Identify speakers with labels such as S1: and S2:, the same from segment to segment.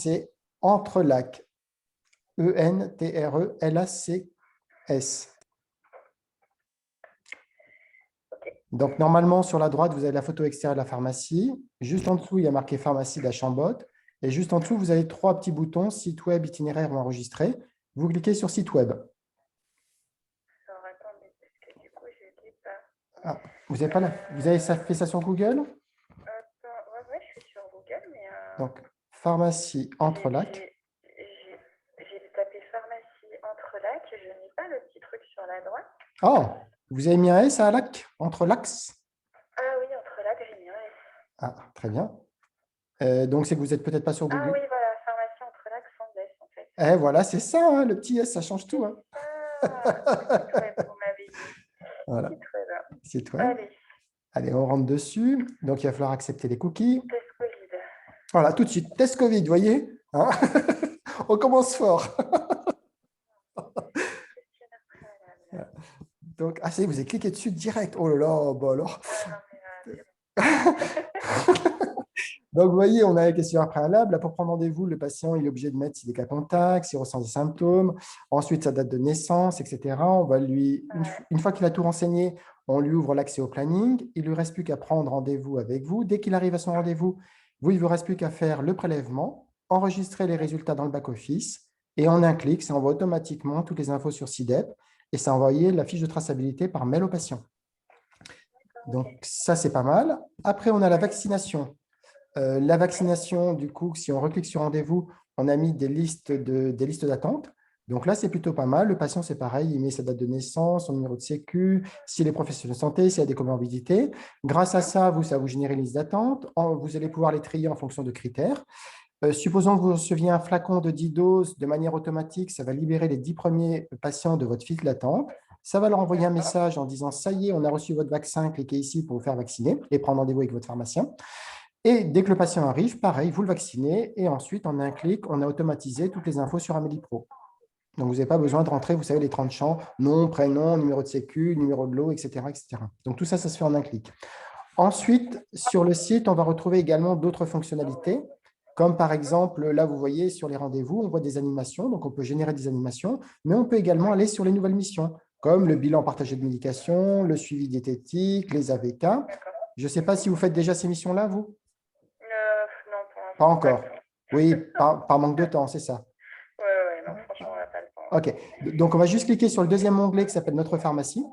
S1: c'est Entrelac. E-N-T-R-E-L-A-C-S. Donc, normalement, sur la droite, vous avez la photo extérieure de la pharmacie. Juste en dessous, il y a marqué pharmacie d'Achambotte. Et juste en dessous, vous avez 3 petits boutons, site web, itinéraire ou enregistré. Vous cliquez sur site web.
S2: Alors, attendez, parce que du coup, je ne l'ai pas.
S1: Ah, vous avez fait ça sur Google?
S2: Ouais, je suis sur Google, mais...
S1: Donc, pharmacie Entrelac.
S2: J'ai tapé pharmacie Entrelac, je n'ai pas le petit truc sur la droite.
S1: Oh, vous avez mis un S à lac, Entrelacs?
S2: Ah oui, Entrelac, j'ai mis un S.
S1: Ah, très bien. Donc, c'est que vous n'êtes peut-être pas sur Google.
S2: Ah oui, voilà, pharmacie Entrelac sans S, en fait.
S1: Eh, voilà, c'est ça, hein, le petit S, ça change tout. Hein.
S2: Site web, vous m'avez dit.
S1: Voilà,
S2: Site web.
S1: site web. Allez, on rentre dessus. Donc, il va falloir accepter les cookies.
S2: Test Covid.
S1: Voilà, tout de suite, test Covid, vous voyez hein. On commence fort. Donc, ah, c'est, vous avez cliqué dessus direct. Oh là là, bah alors. Donc, vous voyez, on a la questionnaire préalable. Là, pour prendre rendez-vous, le patient il est obligé de mettre s'il est cas contact, s'il ressent des symptômes, ensuite sa date de naissance, etc. On va lui, une fois qu'il a tout renseigné, on lui ouvre l'accès au planning. Il ne lui reste plus qu'à prendre rendez-vous avec vous. Dès qu'il arrive à son rendez-vous, il ne vous reste plus qu'à faire le prélèvement, enregistrer les résultats dans le back-office et en un clic, ça envoie automatiquement toutes les infos sur SIDEP et ça envoie la fiche de traçabilité par mail au patient. Donc, ça, c'est pas mal. Après, on a la vaccination. La vaccination, du coup, si on reclique sur rendez-vous, on a mis des listes d'attente. Donc là, c'est plutôt pas mal. Le patient, c'est pareil, il met sa date de naissance, son numéro de sécu, s'il est professionnel de santé, s'il y a des comorbidités. Grâce à ça, ça vous génère une liste d'attente. Vous allez pouvoir les trier en fonction de critères. Supposons que vous receviez un flacon de 10 doses de manière automatique, ça va libérer les 10 premiers patients de votre file d'attente. Ça va leur envoyer un message en disant « Ça y est, on a reçu votre vaccin, cliquez ici pour vous faire vacciner et prendre rendez-vous avec votre pharmacien ». Et dès que le patient arrive, pareil, vous le vaccinez et ensuite, en un clic, on a automatisé toutes les infos sur Amélie Pro. Donc, vous n'avez pas besoin de rentrer, vous savez, les 30 champs, nom, prénom, numéro de sécu, numéro de lot, etc., etc. Donc, tout ça, ça se fait en un clic. Ensuite, sur le site, on va retrouver également d'autres fonctionnalités, comme par exemple, là, vous voyez, sur les rendez-vous, on voit des animations, donc on peut générer des animations, mais on peut également aller sur les nouvelles missions, comme le bilan partagé de médication, le suivi diététique, les AVK. Je ne sais pas si vous faites déjà ces missions-là, vous?
S2: Non,
S1: pas encore. Oui, par manque de temps, c'est ça.
S2: Oui, non, franchement, on n'a pas le temps.
S1: OK. Donc, on va juste cliquer sur le deuxième onglet qui s'appelle Notre pharmacie.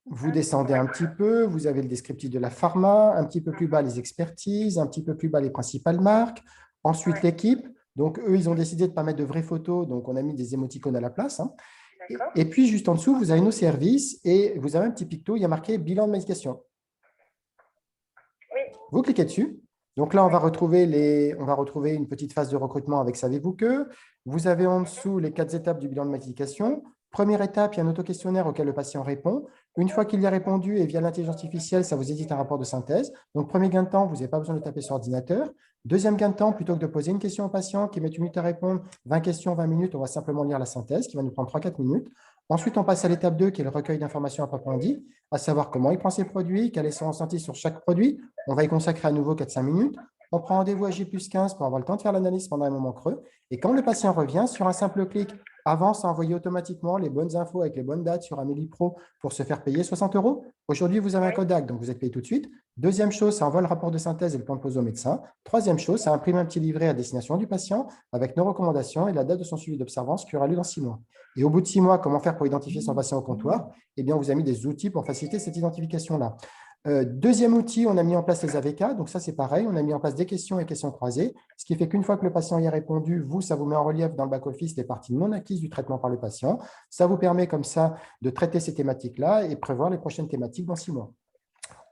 S1: Vous descendez un petit peu, vous avez le descriptif de la pharma, un petit peu plus bas les expertises, un petit peu plus bas les principales marques, ensuite l'équipe. Donc, eux, ils ont décidé de ne pas mettre de vraies photos, donc on a mis des émoticônes à la place. Hein. Et puis, juste en dessous, vous avez nos services et vous avez un petit picto, il y a marqué bilan de médication.
S2: Oui.
S1: Vous cliquez dessus. Donc là, on va retrouver une petite phase de recrutement avec Savez-vous que. Vous avez en dessous les 4 étapes du bilan de médication. Première étape, il y a un auto-questionnaire auquel le patient répond. Une fois qu'il y a répondu et via l'intelligence artificielle, ça vous édite un rapport de synthèse. Donc, premier gain de temps, vous n'avez pas besoin de taper sur ordinateur. Deuxième gain de temps, plutôt que de poser une question au patient qui met une minute à répondre, 20 questions, 20 minutes, on va simplement lire la synthèse qui va nous prendre 3-4 minutes. Ensuite, on passe à l'étape 2 qui est le recueil d'informations approfondies, à savoir comment il prend ses produits, quel est son ressenti sur chaque produit. On va y consacrer à nouveau 4-5 minutes. On prend rendez-vous à J+15 pour avoir le temps de faire l'analyse pendant un moment creux. Et quand le patient revient, sur un simple clic, avance à envoyer automatiquement les bonnes infos avec les bonnes dates sur Amélie Pro pour se faire payer 60 €. Aujourd'hui, vous avez un Kodak, donc vous êtes payé tout de suite. Deuxième chose, ça envoie le rapport de synthèse et le plan de pause au médecin. Troisième chose, ça imprime un petit livret à destination du patient avec nos recommandations et la date de son suivi d'observance qui aura lieu dans 6 mois. Et au bout de 6 mois, comment faire pour identifier son patient au comptoir? Eh bien, on vous a mis des outils pour faciliter cette identification-là. Deuxième outil, on a mis en place les AVK. Donc ça, c'est pareil. On a mis en place des questions et questions croisées, ce qui fait qu'une fois que le patient y a répondu, vous, ça vous met en relief dans le back-office les parties non acquises du traitement par le patient. Ça vous permet comme ça de traiter ces thématiques-là et prévoir les prochaines thématiques dans 6 mois.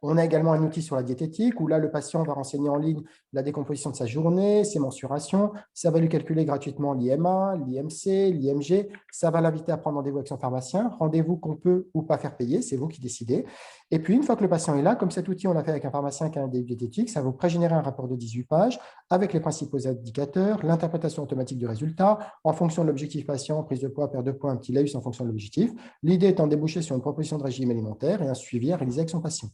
S1: On a également un outil sur la diététique où là, le patient va renseigner en ligne la décomposition de sa journée, ses mensurations. Ça va lui calculer gratuitement l'IMA, l'IMC, l'IMG. Ça va l'inviter à prendre rendez-vous avec son pharmacien. Rendez-vous qu'on peut ou pas faire payer, c'est vous qui décidez. Et puis, une fois que le patient est là, comme cet outil, on l'a fait avec un pharmacien qui a un début diététique, ça va vous pré-générer un rapport de 18 pages avec les principaux indicateurs, l'interprétation automatique du résultat en fonction de l'objectif patient, prise de poids, perte de poids, un petit laïus en fonction de l'objectif. L'idée étant de déboucher sur une proposition de régime alimentaire et un suivi à réaliser avec son patient.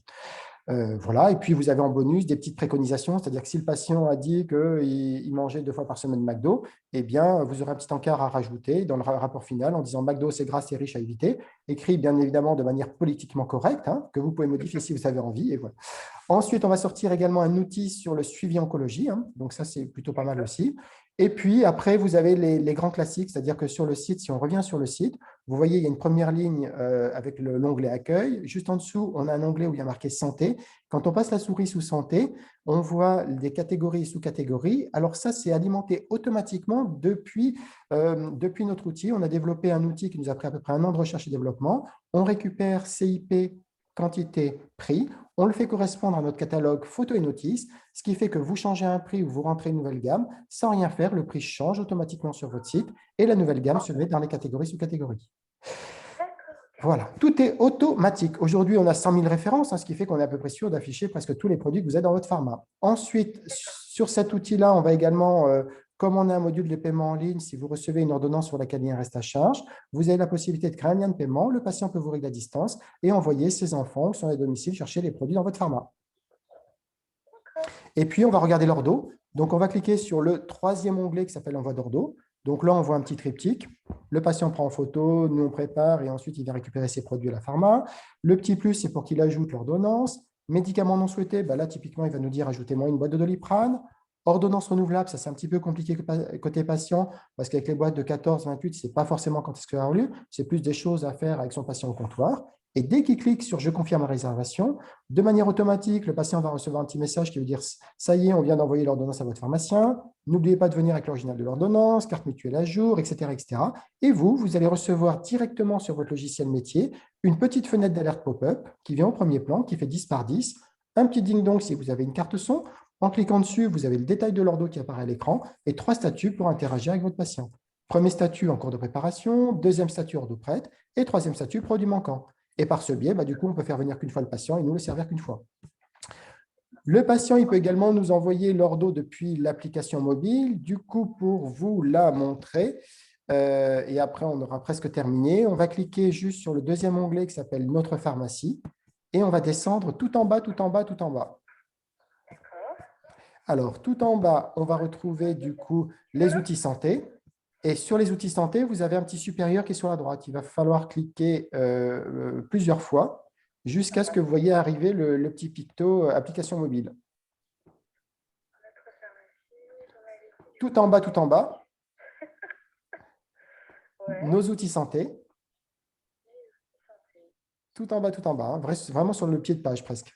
S1: Voilà. Et puis, vous avez en bonus des petites préconisations, c'est-à-dire que si le patient a dit qu'il mangeait 2 fois par semaine McDo, eh bien, vous aurez un petit encart à rajouter dans le rapport final en disant McDo, c'est gras, c'est riche à éviter, écrit bien évidemment de manière politiquement correcte, hein, que vous pouvez modifier si vous avez envie. Et voilà. Ensuite, on va sortir également un outil sur le suivi oncologie. Hein. Donc, ça, c'est plutôt pas mal aussi. Et puis, après, vous avez les grands classiques, c'est-à-dire que sur le site, si on revient sur le site, vous voyez, il y a une première ligne avec l'onglet accueil. Juste en dessous, on a un onglet où il y a marqué santé. Quand on passe la souris sous santé, on voit des catégories et sous-catégories. Alors, ça, c'est alimenté automatiquement depuis notre outil. On a développé un outil qui nous a pris à peu près 1 an de recherche et développement. On récupère CIP, quantité, prix. On le fait correspondre à notre catalogue photo et notice, ce qui fait que vous changez un prix ou vous rentrez une nouvelle gamme, sans rien faire, le prix change automatiquement sur votre site et la nouvelle gamme se met dans les catégories sous-catégories. Voilà, tout est automatique. Aujourd'hui, on a 100 000 références, hein, ce qui fait qu'on est à peu près sûr d'afficher presque tous les produits que vous avez dans votre pharma. Ensuite, sur cet outil-là, on va également, comme on a un module de paiement en ligne, si vous recevez une ordonnance sur laquelle il y a un reste à charge, vous avez la possibilité de créer un lien de paiement, le patient peut vous régler à distance et envoyer ses enfants sur les domiciles chercher les produits dans votre pharma. Et puis, on va regarder l'ordo. Donc, on va cliquer sur le 3e onglet qui s'appelle Envoi d'ordo. Donc là, on voit un petit triptyque. Le patient prend en photo, nous on prépare et ensuite il vient récupérer ses produits à la pharma. Le petit plus, c'est pour qu'il ajoute l'ordonnance. Médicaments non souhaités, ben là, typiquement, il va nous dire ajoutez-moi une boîte de Doliprane. Ordonnance renouvelable, ça c'est un petit peu compliqué côté patient parce qu'avec les boîtes de 14, 28, ce n'est pas forcément quand est-ce que ça a lieu, c'est plus des choses à faire avec son patient au comptoir. Et dès qu'il clique sur « Je confirme la réservation », de manière automatique, le patient va recevoir un petit message qui veut dire « Ça y est, on vient d'envoyer l'ordonnance à votre pharmacien. N'oubliez pas de venir avec l'original de l'ordonnance, carte mutuelle à jour, etc. etc. » Et vous allez recevoir directement sur votre logiciel métier une petite fenêtre d'alerte pop-up qui vient au premier plan, qui fait 10 par 10, un petit ding-dong si vous avez une carte son. En cliquant dessus, vous avez le détail de l'ordo qui apparaît à l'écran et 3 statuts pour interagir avec votre patient. Premier statut en cours de préparation, deuxième statut ordo prête et troisième statut produit manquant. Et par ce biais, du coup, on peut faire venir qu'une fois le patient et nous le servir qu'une fois. Le patient, il peut également nous envoyer l'ordo depuis l'application mobile. Du coup, pour vous la montrer, et après, on aura presque terminé, on va cliquer juste sur le 2e onglet qui s'appelle « Notre pharmacie » et on va descendre tout en bas, tout en bas, tout en bas. Alors, tout en bas, on va retrouver du coup les outils santé. Et sur les outils santé, vous avez un petit supérieur qui est sur la droite. Il va falloir cliquer plusieurs fois jusqu'à ce que vous voyez arriver le petit picto application mobile. Tout en bas, nos outils santé. Tout en bas, hein, vraiment sur le pied de page presque.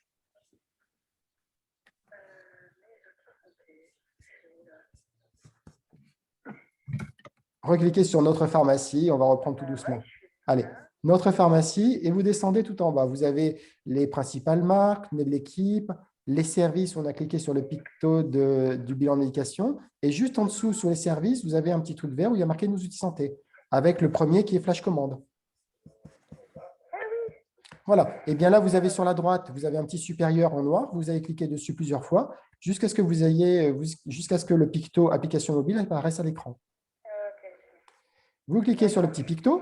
S1: Recliquez sur notre pharmacie, on va reprendre tout doucement. Allez, notre pharmacie, et vous descendez tout en bas. Vous avez les principales marques, l'équipe, les services, on a cliqué sur le picto du bilan de médication, et juste en dessous, sur les services, vous avez un petit truc vert où il y a marqué nos outils santé, avec le premier qui est flash commande. Voilà, et bien là, vous avez sur la droite, vous avez un petit supérieur en noir, vous avez cliqué dessus plusieurs fois, jusqu'à ce que le picto application mobile apparaisse à l'écran. Vous cliquez sur le petit picto.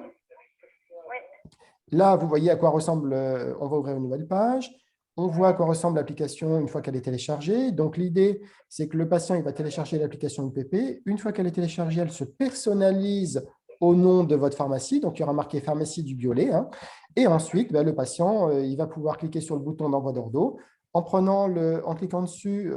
S1: Là, vous voyez à quoi ressemble, on va ouvrir une nouvelle page. On voit à quoi ressemble l'application une fois qu'elle est téléchargée. Donc, l'idée, c'est que le patient il va télécharger l'application UPP. Une fois qu'elle est téléchargée, elle se personnalise au nom de votre pharmacie. Donc, il y aura marqué pharmacie du Biolay. Hein. Et ensuite, le patient il va pouvoir cliquer sur le bouton d'envoi d'ordo. En cliquant dessus,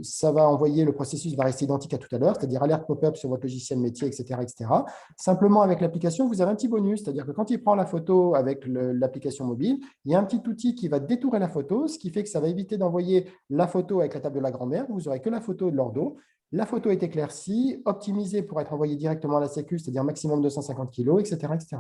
S1: ça va envoyer, le processus va rester identique à tout à l'heure, c'est-à-dire alerte pop-up sur votre logiciel métier, etc., etc. Simplement, avec l'application, vous avez un petit bonus, c'est-à-dire que quand il prend la photo avec l'application mobile, il y a un petit outil qui va détourer la photo, ce qui fait que ça va éviter d'envoyer la photo avec la table de la grand-mère. Vous n'aurez que la photo de l'ordo. La photo est éclaircie, optimisée pour être envoyée directement à la Sécu, c'est-à-dire maximum 250 kg, etc., etc.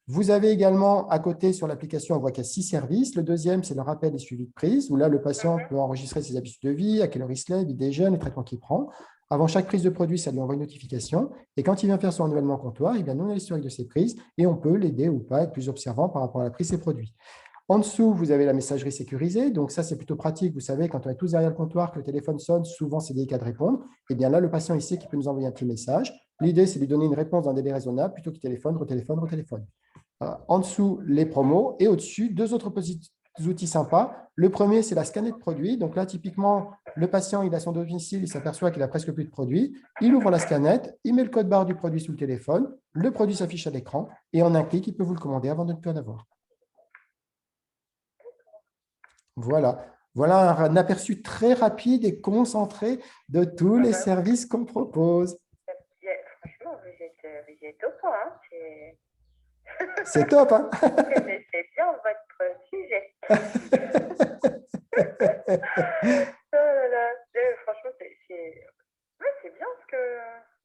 S1: Vous avez également à côté sur l'application, on voit qu'il y a 6 services. Le deuxième, c'est le rappel et suivi de prise, où là, le patient peut enregistrer ses habitudes de vie, à quelle heure il se lève, il déjeune, les traitements qu'il prend. Avant chaque prise de produit, ça lui envoie une notification. Et quand il vient faire son renouvellement comptoir, nous, on a l'historique de ses prises et on peut l'aider ou pas, être plus observant par rapport à la prise de ses produits. En dessous, vous avez la messagerie sécurisée. Donc, ça, c'est plutôt pratique. Vous savez, quand on est tous derrière le comptoir, que le téléphone sonne, souvent, c'est délicat de répondre. Et bien là, le patient, il sait qu'il peut nous envoyer un petit message. L'idée, c'est de lui donner une réponse dans un délai raisonnable plutôt qu'il téléphone, retéléphone, retéléphone. En dessous, les promos et au-dessus, 2 autres outils sympas. Le premier, c'est la scanner de produits. Donc là, typiquement, le patient, il a son domicile, il s'aperçoit qu'il a presque plus de produits. Il ouvre la scannette, il met le code barre du produit sous le téléphone, le produit s'affiche à l'écran et en un clic, il peut vous le commander avant de ne plus en avoir. Voilà. Voilà un aperçu très rapide et concentré de tous les services qu'on propose.
S2: Franchement, vous êtes au point. Hein.
S1: C'est top, hein?
S2: Vous connaissez bien votre sujet. Oh là là. Franchement, c'est bien ce que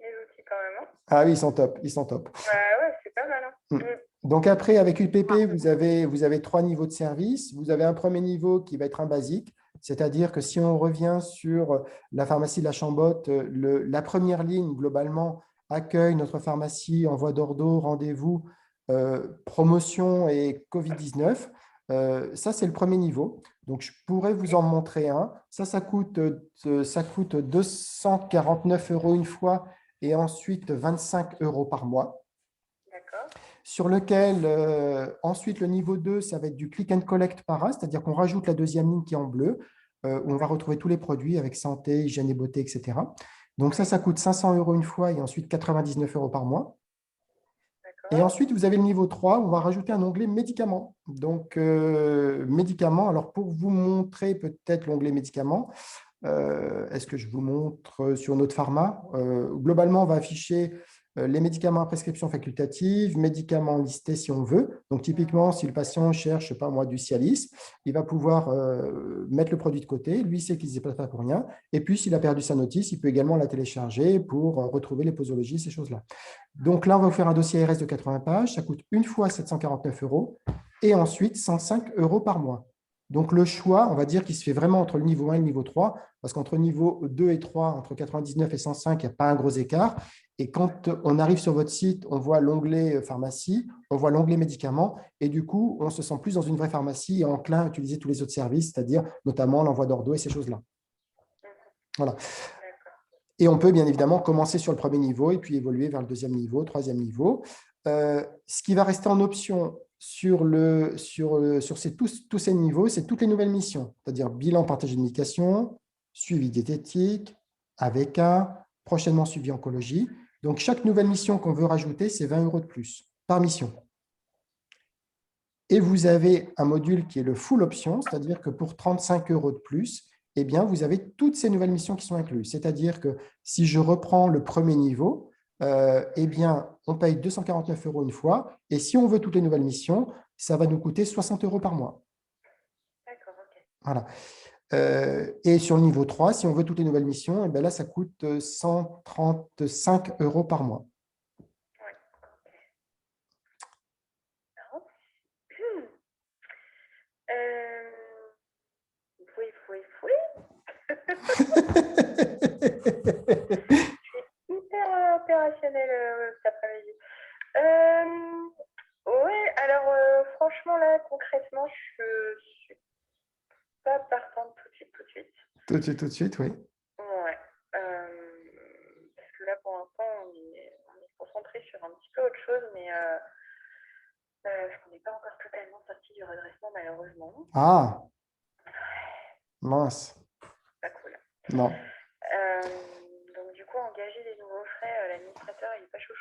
S2: les outils quand même. Hein.
S1: Ah oui, ils sont top, ils sont top.
S2: Ouais, c'est pas mal. Hein.
S1: Donc après, avec UPP, vous avez 3 niveaux de service. Vous avez un premier niveau qui va être un basique, c'est-à-dire que si on revient sur la pharmacie de la Chambotte, la première ligne, globalement, accueil, notre pharmacie, envoi d'ordo, rendez-vous, promotion et Covid-19. Ça, c'est le premier niveau. Donc, je pourrais vous en montrer un. Ça coûte 249 € une fois et ensuite 25 € par mois.
S2: D'accord.
S1: Sur lequel, ensuite, le niveau 2, ça va être du click and collect para, c'est-à-dire qu'on rajoute la deuxième ligne qui est en bleu, où on va retrouver tous les produits avec santé, hygiène et beauté, etc. Donc ça coûte 500 € une fois et ensuite 99 € par mois. Et ensuite, vous avez le niveau 3, où on va rajouter un onglet médicaments. Donc, médicaments, alors pour vous montrer peut-être l'onglet médicaments, est-ce que je vous montre sur notre pharma? Globalement, on va afficher les médicaments à prescription facultative, médicaments listés si on veut. Donc, typiquement, si le patient cherche, je sais pas moi, du Cialis, il va pouvoir mettre le produit de côté. Lui, il sait qu'il ne se déplace pas pour rien. Et puis, s'il a perdu sa notice, il peut également la télécharger pour retrouver les posologies, ces choses-là. Donc là, on va vous faire un dossier RS de 80 pages. Ça coûte une fois 749 € et ensuite 105 € par mois. Donc, le choix, on va dire qu'il se fait vraiment entre le niveau 1 et le niveau 3, parce qu'entre niveau 2 et 3, entre 99 et 105, il n'y a pas un gros écart. Et quand on arrive sur votre site, on voit l'onglet pharmacie, on voit l'onglet médicaments, et du coup, on se sent plus dans une vraie pharmacie et enclin à utiliser tous les autres services, c'est-à-dire notamment l'envoi d'ordo et ces choses-là. Voilà. Et on peut bien évidemment commencer sur le premier niveau et puis évoluer vers le deuxième niveau, troisième niveau. Ce qui va rester en option sur tous ces niveaux, c'est toutes les nouvelles missions, c'est-à-dire bilan partagé de médication, suivi diététique, AVK, prochainement suivi oncologie. Donc, chaque nouvelle mission qu'on veut rajouter, c'est 20 € de plus par mission. Et vous avez un module qui est le full option, c'est-à-dire que pour 35 € de plus, eh bien, vous avez toutes ces nouvelles missions qui sont incluses. C'est-à-dire que si je reprends le premier niveau, eh bien, on paye 249 € une fois. Et si on veut toutes les nouvelles missions, ça va nous coûter 60 € par mois.
S2: D'accord, ok.
S1: Voilà. Et sur le niveau 3, si on veut toutes les nouvelles missions, eh bien là, ça coûte 135 € par mois.
S2: Ouais, ok. Oui. Je suis hyper opérationnelle cet après-midi. Oui, alors franchement, là, concrètement, je suis pas partante tout de suite.
S1: Tout de suite, oui.
S2: Ouais. Parce que là, pour l'instant, on est concentré sur un petit peu autre chose, mais on n'est pas encore totalement sorti du redressement, malheureusement.
S1: Ah, mince.
S2: Pas cool.
S1: Non.
S2: Donc, du coup, engager des nouveaux frais, l'administrateur, il n'est pas chaud.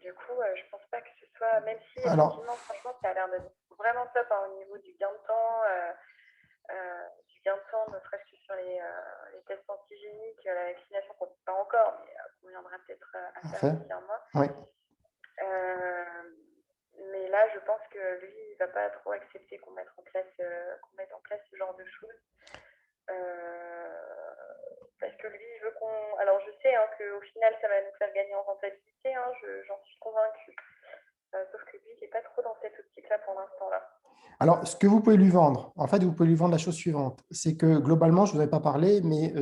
S2: Du coup, je pense pas que ce soit, même si effectivement, franchement, ça a l'air d'être vraiment top hein, au niveau du gain de temps, ne serait-ce que sur les tests antigéniques, la vaccination qu'on ne fait pas encore, mais qu'on viendra peut-être à faire d'ici un mois.
S1: Oui.
S2: Mais là, je pense que lui, il ne va pas trop accepter qu'on mette en place ce genre de choses. Parce que lui, il veut qu'on... Alors, je sais hein, qu'au final, ça va nous faire gagner en rentabilité, hein, j'en suis convaincue. Sauf que lui, il n'est pas trop dans cette optique-là pour l'instant. Là.
S1: Alors, ce que vous pouvez lui vendre, en fait, vous pouvez lui vendre la chose suivante. C'est que globalement, je ne vous avais pas parlé, mais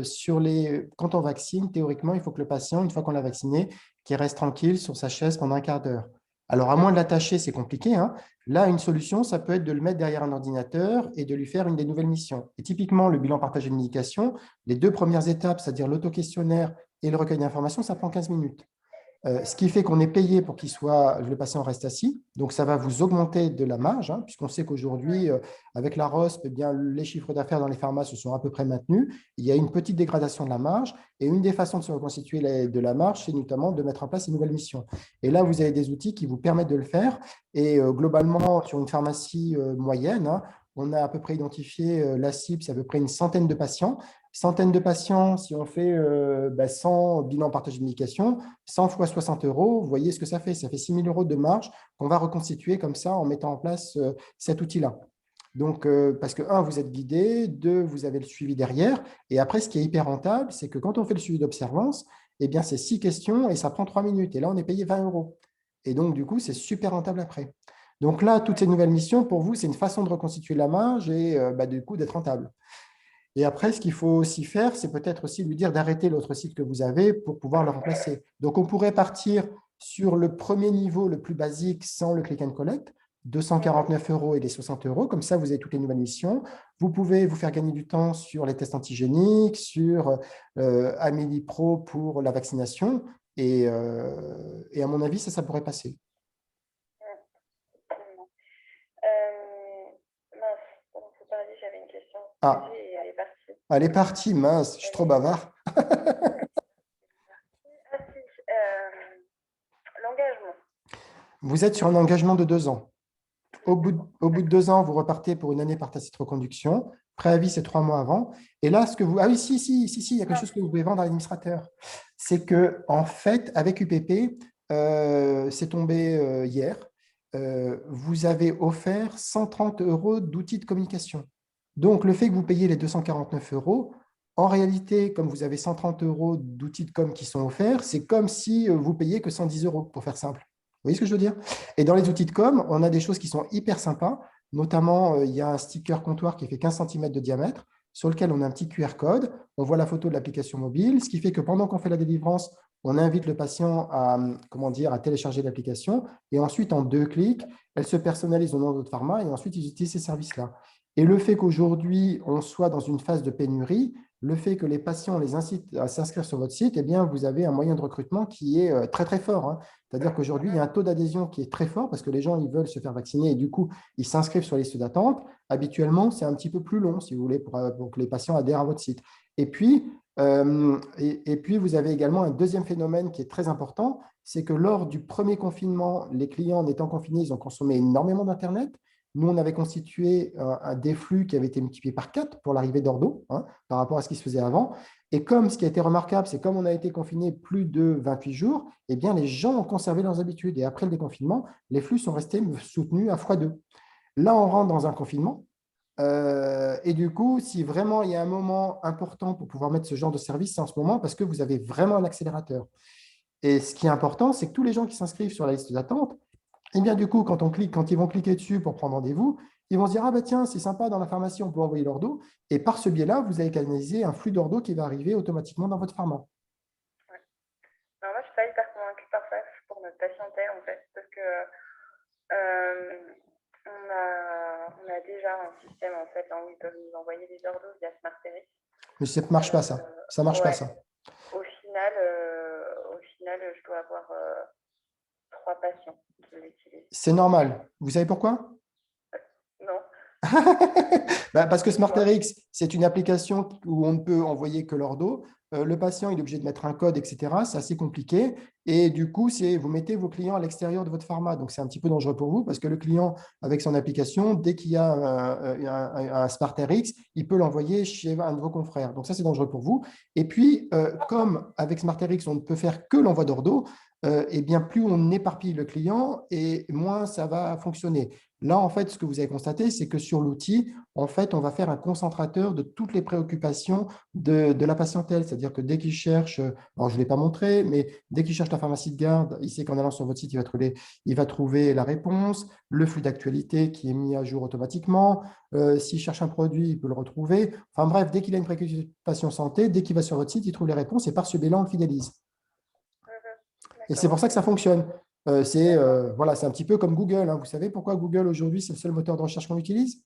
S1: quand on vaccine, théoriquement, il faut que le patient, une fois qu'on l'a vacciné, qu'il reste tranquille sur sa chaise pendant un quart d'heure. Alors, à moins de l'attacher, c'est compliqué. Hein. Là, une solution, ça peut être de le mettre derrière un ordinateur et de lui faire une des nouvelles missions. Et typiquement, le bilan partagé de médication, les 2 premières étapes, c'est-à-dire l'auto-questionnaire et le recueil d'informations, ça prend 15 minutes. Ce qui fait qu'on est payé pour qu'il soit, le patient reste assis. Donc, ça va vous augmenter de la marge, hein, puisqu'on sait qu'aujourd'hui, avec la ROSP, eh bien, les chiffres d'affaires dans les pharmacies se sont à peu près maintenus. Il y a une petite dégradation de la marge. Et une des façons de se reconstituer de la marge, c'est notamment de mettre en place une nouvelle mission. Et là, vous avez des outils qui vous permettent de le faire. Et globalement, sur une pharmacie moyenne, hein, on a à peu près identifié la cible, c'est à peu près une centaine de patients. Centaines de patients, si on fait 100 bilans partagés de médication, 100 fois 60 euros, vous voyez ce que ça fait. Ça fait 6 000 euros de marge qu'on va reconstituer comme ça en mettant en place cet outil-là. Donc, parce que, un, vous êtes guidé, deux, vous avez le suivi derrière. Et après, ce qui est hyper rentable, c'est que quand on fait le suivi d'observance, eh bien, c'est 6 questions et ça prend 3 minutes. Et là, on est payé 20 euros. Et donc, du coup, c'est super rentable après. Donc là, toutes ces nouvelles missions, pour vous, c'est une façon de reconstituer la marge et du coup, d'être rentable. Et après, ce qu'il faut aussi faire, c'est peut-être aussi lui dire d'arrêter l'autre site que vous avez pour pouvoir le remplacer. Donc, on pourrait partir sur le premier niveau, le plus basique, sans le click and collect, 249 euros et les 60 euros. Comme ça, vous avez toutes les nouvelles missions. Vous pouvez vous faire gagner du temps sur les tests antigéniques, sur Amélie Pro pour la vaccination. Et à mon avis, ça pourrait passer.
S2: Mince, on s'est parlé, j'avais une question.
S1: Ah,
S2: Et elle est partie.
S1: elle est partie, mince, je suis trop bavard.
S2: Ah si, l'engagement.
S1: Vous êtes sur un engagement de 2 ans. Au bout de 2 ans, vous repartez pour une année par tacite reconduction. Préavis, c'est 3 mois avant. Et là, ce que vous… Ah oui, si, il y a quelque chose que vous pouvez vendre à l'administrateur. C'est que, en fait, avec UPP, c'est tombé hier, vous avez offert 130 euros d'outils de communication. Donc, le fait que vous payez les 249 euros, en réalité, comme vous avez 130 euros d'outils de com qui sont offerts, c'est comme si vous payez que 110 euros, pour faire simple. Vous voyez ce que je veux dire? Et dans les outils de com, on a des choses qui sont hyper sympas. Notamment, il y a un sticker comptoir qui fait 15 cm de diamètre, sur lequel on a un petit QR code. On voit la photo de l'application mobile, ce qui fait que pendant qu'on fait la délivrance, on invite le patient à, comment dire, à télécharger l'application. Et ensuite, en 2 clics, elle se personnalise au nom de votre pharma et ensuite, ils utilisent ces services-là. Et le fait qu'aujourd'hui, on soit dans une phase de pénurie, le fait que les patients, on les incite à s'inscrire sur votre site, eh bien, vous avez un moyen de recrutement qui est très, très fort, hein. C'est-à-dire qu'aujourd'hui, il y a un taux d'adhésion qui est très fort parce que les gens, ils veulent se faire vacciner et du coup, ils s'inscrivent sur les listes d'attente. Habituellement, c'est un petit peu plus long, si vous voulez, pour que les patients adhèrent à votre site. Et puis, vous avez également un deuxième phénomène qui est très important, c'est que lors du premier confinement, les clients, en étant confinés, ils ont consommé énormément d'Internet. Nous, on avait constitué des flux qui avaient été multipliés par 4 pour l'arrivée d'Ordo, hein, par rapport à ce qui se faisait avant. Et comme ce qui a été remarquable, c'est comme on a été confiné plus de 28 jours, eh bien, les gens ont conservé leurs habitudes. Et après le déconfinement, les flux sont restés soutenus à x2. Là, on rentre dans un confinement. Et du coup, si vraiment il y a un moment important pour pouvoir mettre ce genre de service, c'est en ce moment parce que vous avez vraiment un accélérateur. Et ce qui est important, c'est que tous les gens qui s'inscrivent sur la liste d'attente, et bien, du coup, quand ils vont cliquer dessus pour prendre rendez-vous, ils vont se dire, ah bah tiens, c'est sympa, dans la pharmacie, on peut envoyer l'ordo. Et par ce biais-là, vous allez canaliser un flux d'ordo qui va arriver automatiquement dans votre pharma.
S2: Ouais. Alors moi, je ne suis pas hyper convaincue par ça pour notre patientèle, en fait, parce que on a déjà un système, en fait, où ils peuvent nous envoyer des ordos via SmartRx.
S1: Mais ça ne marche pas, ça. Ça ne marche pas, ça.
S2: Au final, je dois avoir 3 patients qui l'utilisent.
S1: C'est normal. Vous savez pourquoi?
S2: Non.
S1: Parce que SmartRx, c'est une application où on ne peut envoyer que l'ordo. Le patient, il est obligé de mettre un code, etc. C'est assez compliqué. Et du coup, vous mettez vos clients à l'extérieur de votre pharma. Donc, c'est un petit peu dangereux pour vous parce que le client, avec son application, dès qu'il y a un SmartRx, il peut l'envoyer chez un de vos confrères. Donc, ça, c'est dangereux pour vous. Et puis, comme avec SmartRx, on ne peut faire que l'envoi d'ordo, eh bien, plus on éparpille le client et moins ça va fonctionner. Là, en fait, ce que vous avez constaté, c'est que sur l'outil, en fait, on va faire un concentrateur de toutes les préoccupations de la patientèle. C'est-à-dire que dès qu'il cherche, alors je ne l'ai pas montré, mais dès qu'il cherche la pharmacie de garde, il sait qu'en allant sur votre site, il va trouver la réponse, le flux d'actualité qui est mis à jour automatiquement. S'il cherche un produit, il peut le retrouver. Enfin bref, dès qu'il a une préoccupation santé, dès qu'il va sur votre site, il trouve les réponses et par ce biais-là, on le fidélise. Et c'est pour ça que ça fonctionne. Voilà, c'est un petit peu comme Google, hein. Vous savez pourquoi Google, aujourd'hui, c'est le seul moteur de recherche qu'on utilise?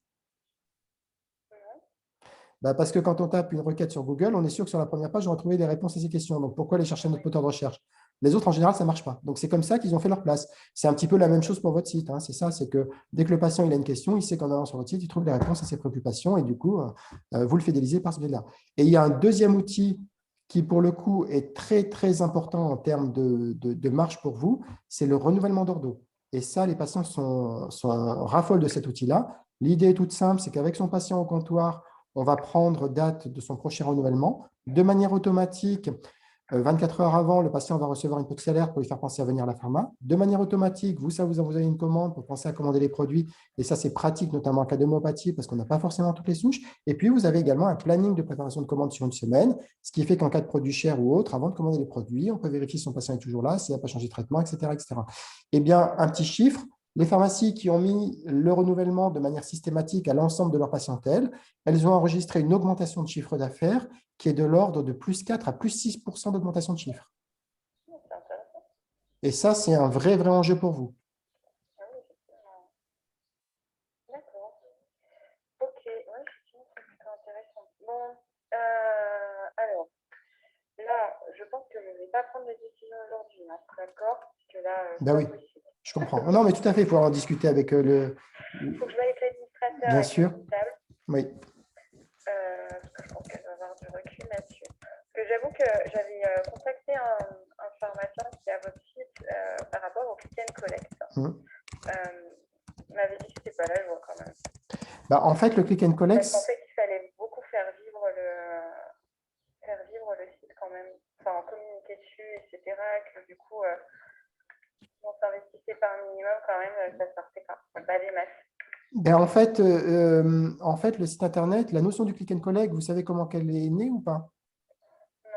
S1: Parce que quand on tape une requête sur Google, on est sûr que sur la première page, on va trouver des réponses à ces questions. Donc, pourquoi aller chercher notre moteur de recherche? Les autres, en général, ça ne marche pas. Donc, c'est comme ça qu'ils ont fait leur place. C'est un petit peu la même chose pour votre site, hein. C'est ça, c'est que dès que le patient il a une question, il sait qu'en allant sur votre site, il trouve les réponses à ses préoccupations et du coup, vous le fidélisez par ce biais-là. Et il y a un deuxième outil qui, pour le coup, est très, très important en termes de marge pour vous, c'est le renouvellement d'ordo. Et ça, les patients raffolent de cet outil-là. L'idée est toute simple, c'est qu'avec son patient au comptoir, on va prendre date de son prochain renouvellement. De manière automatique, 24 heures avant, le patient va recevoir une petite alerte pour lui faire penser à venir à la pharma. De manière automatique, ça vous envoie une commande pour penser à commander les produits. Et ça, c'est pratique, notamment en cas d'homéopathie, parce qu'on n'a pas forcément toutes les souches. Et puis, vous avez également un planning de préparation de commande sur une semaine, ce qui fait qu'en cas de produit cher ou autre, avant de commander les produits, on peut vérifier si son patient est toujours là, s'il n'a pas changé de traitement, etc., etc. Eh bien, un petit chiffre, les pharmacies qui ont mis le renouvellement de manière systématique à l'ensemble de leur patientèle, elles ont enregistré une augmentation de chiffre d'affaires qui est de l'ordre de plus 4 à plus 6% d'augmentation de chiffre.
S2: C'est intéressant.
S1: Et ça, c'est un vrai, vrai enjeu pour vous.
S2: Ah oui, effectivement. D'accord. Ok, ouais, effectivement, c'est plutôt intéressant. Bon, alors, là, je pense que je ne vais pas prendre de décision aujourd'hui, hein, d'accord? Parce que là,
S1: Ben
S2: c'est
S1: oui,
S2: pas possible.
S1: je comprends. Non, mais tout à fait, il faut en discuter avec
S2: Il faut que je voie avec l'administrateur
S1: Bien
S2: et
S1: sûr,
S2: comptable,
S1: oui.
S2: parce que je pense qu'elle va avoir du recul là-dessus. Parce que j'avoue que j'avais contacté un pharmacien qui est à votre site par rapport au click and collect. Il m'avait dit que c'était pas la joie quand même.
S1: Bah, en fait, le click and collect,
S2: Parce qu'en fait, il fallait beaucoup faire vivre le site quand même, enfin communiquer dessus, etc. Que du coup, on s'investissait par minimum quand même, ça sortait pas des masses.
S1: ben, en fait, le site internet, la notion du click and collect, vous savez comment qu'elle est née ou pas?
S2: Non.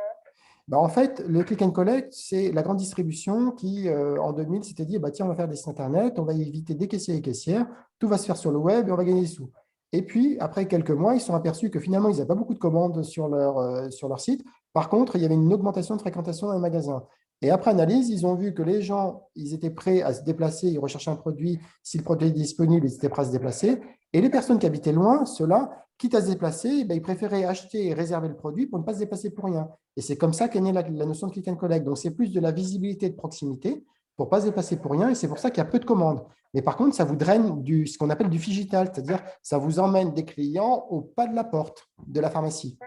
S1: Ben, en fait, le click and collect, c'est la grande distribution qui, en 2000, s'était dit, bah, tiens, on va faire des sites internet, on va éviter des caissiers et caissières, tout va se faire sur le web et on va gagner des sous. Et puis, après quelques mois, ils se sont aperçus que finalement, ils n'avaient pas beaucoup de commandes sur leur site. Par contre, il y avait une augmentation de fréquentation dans les magasins. Et après analyse, ils ont vu que les gens, ils étaient prêts à se déplacer, ils recherchaient un produit. Si le produit est disponible, ils étaient prêts à se déplacer. Et les personnes qui habitaient loin, ceux-là, quitte à se déplacer, ben, ils préféraient acheter et réserver le produit pour ne pas se déplacer pour rien. Et c'est comme ça qu'est née la notion de click and collect. Donc, c'est plus de la visibilité de proximité pour ne pas se déplacer pour rien. Et c'est pour ça qu'il y a peu de commandes. Mais par contre, ça vous draine ce qu'on appelle du digital, c'est-à-dire ça vous emmène des clients au pas de la porte de la pharmacie.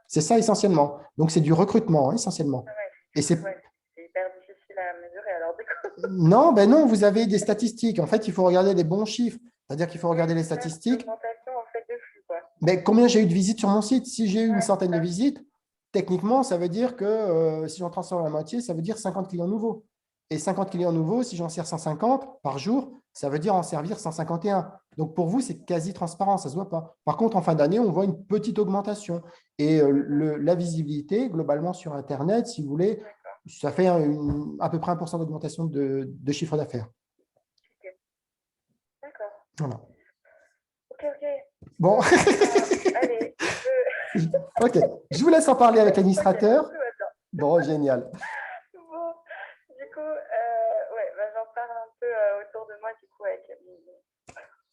S1: C'est ça essentiellement. Donc, c'est du recrutement, hein, essentiellement. Et c'est
S2: hyper difficile à mesurer alors du coup.
S1: Non, ben non, vous avez des statistiques. En fait, il faut regarder les bons chiffres. C'est-à-dire qu'il faut regarder les statistiques.
S2: Augmentation en fait de flux, quoi.
S1: Mais combien j'ai eu de visites sur mon site? Si j'ai eu une centaine de
S2: ça.
S1: visites, techniquement, ça veut dire que si j'en transforme la moitié, ça veut dire 50 clients nouveaux. Et 50 clients nouveaux, si j'en sers 150 par jour, ça veut dire en servir 151. Donc pour vous, c'est quasi transparent, ça ne se voit pas. Par contre, en fin d'année, on voit une petite augmentation. Et la visibilité, globalement sur Internet, si vous voulez, ça fait à peu près 1% d'augmentation de chiffre d'affaires.
S2: Ok. D'accord.
S1: Voilà.
S2: Ok, ok.
S1: Bon,
S2: allez,
S1: ok. Je vous laisse en parler avec l'administrateur.
S2: tout va bien.
S1: Bon, génial.
S2: Bon, du coup, ouais, bah, j'en parle un peu autour de moi, du coup, avec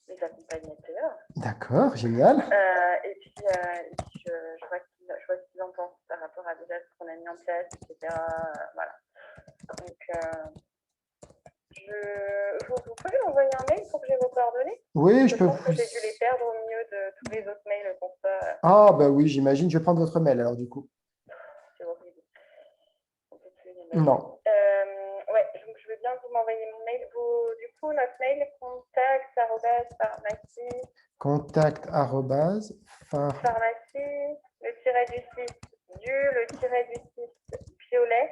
S2: mes accompagnateurs.
S1: D'accord, génial.
S2: Et puis, je vois ce qu'ils en pensent par rapport à déjà ce qu'on a mis en place, etc. Voilà. Donc, vous pouvez m'envoyer un mail pour que j'ai vos coordonnées?
S1: Oui, je peux
S2: pense que
S1: vous.
S2: j'ai dû les perdre au milieu de tous les autres mails comme ça.
S1: Ah, ben oui, j'imagine. Je vais prendre votre mail alors, du coup.
S2: C'est horrible.
S1: Non.
S2: Ouais, donc je veux bien que vous m'envoyiez mon mail. Du coup, notre mail, contact@pharmacie.
S1: Contact arrobase
S2: Pharmacie, le tiret du 6, le tiret du 6, violet.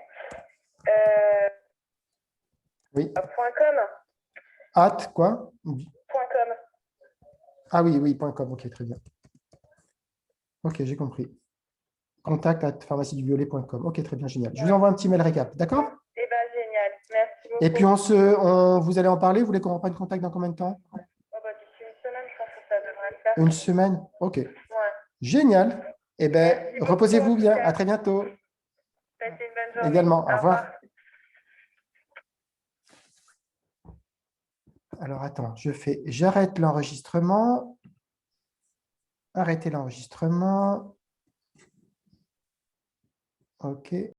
S1: Oui.
S2: .com.
S1: At quoi?
S2: .com.
S1: Ah oui, oui, .com. Ok, très bien. Ok, j'ai compris. Contact at pharmacieduviolet.com. Ok, très bien, génial. Je vous envoie un petit mail récap, d'accord?
S2: Eh bien, génial. Merci beaucoup.
S1: Et puis, vous allez en parler. Vous voulez qu'on reprenne contact dans combien de temps?
S2: D'ici une semaine, je pense que ça devrait le faire.
S1: Une semaine? Ok.
S2: Ouais.
S1: Génial. Eh bien, reposez-vous bien. À très bientôt.
S2: Passez une bonne journée.
S1: Également. Au revoir. Alors, attends, j'arrête l'enregistrement. Arrêtez l'enregistrement. OK.